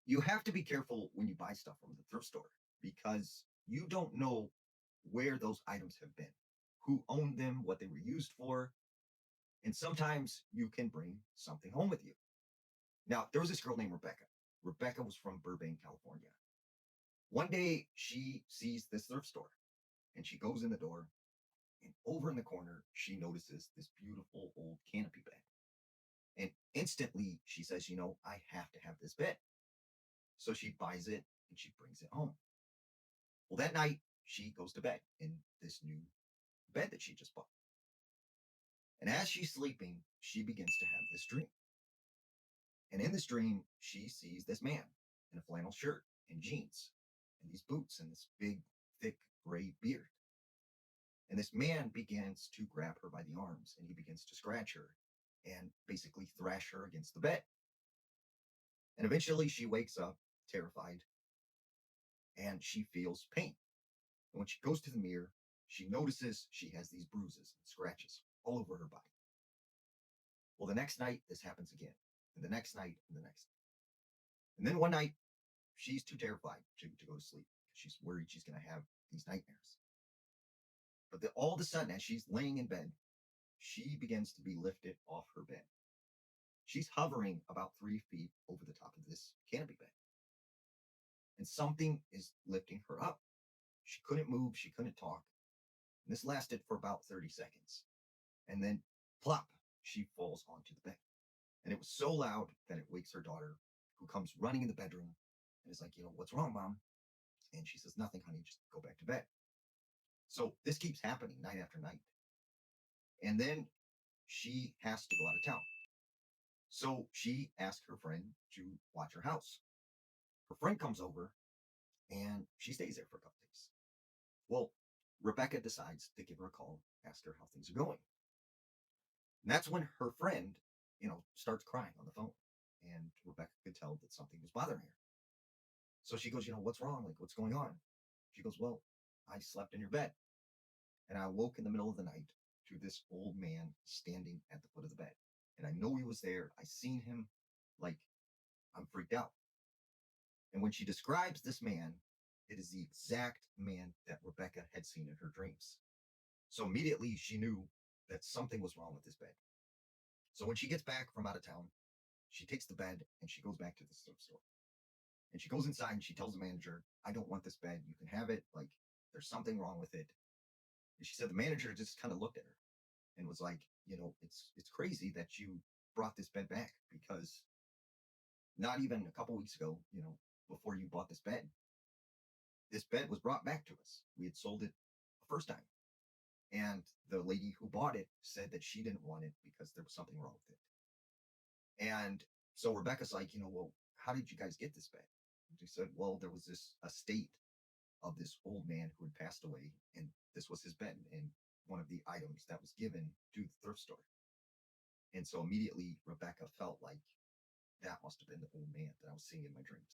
You have to be careful when you buy stuff from the thrift store because you don't know where those items have been, who owned them, what they were used for, and sometimes you can bring something home with you. Now, there was this girl named Rebecca. Rebecca was from Burbank, California. One day she sees this thrift store and she goes in the door, and over in the corner, she notices this beautiful old canopy bed. And instantly she says, I have to have this bed. So she buys it and she brings it home. Well, that night she goes to bed in this new bed that she just bought. And as she's sleeping, she begins to have this dream. And in this dream, she sees this man in a flannel shirt and jeans and these boots and this big, thick gray beard. And this man begins to grab her by the arms and he begins to scratch her and basically thrash her against the bed. And eventually she wakes up terrified and she feels pain. And when she goes to the mirror, she notices she has these bruises and scratches all over her body. Well, the next night, this happens again, and the next night, and the next. And then one night, she's too terrified to go to sleep because she's worried she's going to have these nightmares. But all of a sudden, as she's laying in bed, she begins to be lifted off her bed. She's hovering about 3 feet over the top of this canopy bed. And something is lifting her up. She couldn't move, she couldn't talk. And this lasted for about 30 seconds. And then, plop, she falls onto the bed. And it was so loud that it wakes her daughter, who comes running in the bedroom and is like, what's wrong, Mom? And she says, nothing, honey, just go back to bed. So this keeps happening night after night. And then she has to go out of town. So she asked her friend to watch her house. Her friend comes over and she stays there for a couple days. Well, Rebecca decides to give her a call, ask her how things are going. And that's when her friend, starts crying on the phone. And Rebecca could tell that something was bothering her. So she goes, what's wrong? Like, what's going on? She goes, well, I slept in your bed. And I woke in the middle of the night to this old man standing at the foot of the bed. And I know he was there. I seen him. Like, I'm freaked out. And when she describes this man, it is the exact man that Rebecca had seen in her dreams. So immediately she knew that something was wrong with this bed. So when she gets back from out of town, she takes the bed and she goes back to the thrift store. And she goes inside and she tells the manager, I don't want this bed. You can have it. Like, there's something wrong with it. And she said the manager just kind of looked at her and was like, it's crazy that you brought this bed back because not even a couple weeks ago, before you bought this bed was brought back to us. We had sold it the first time. And the lady who bought it said that she didn't want it because there was something wrong with it. And so Rebecca's like, well, how did you guys get this bed? And she said, well, there was this estate of this old man who had passed away, and this was his bed and one of the items that was given to the thrift store. And so immediately Rebecca felt like that must have been the old man that I was seeing in my dreams.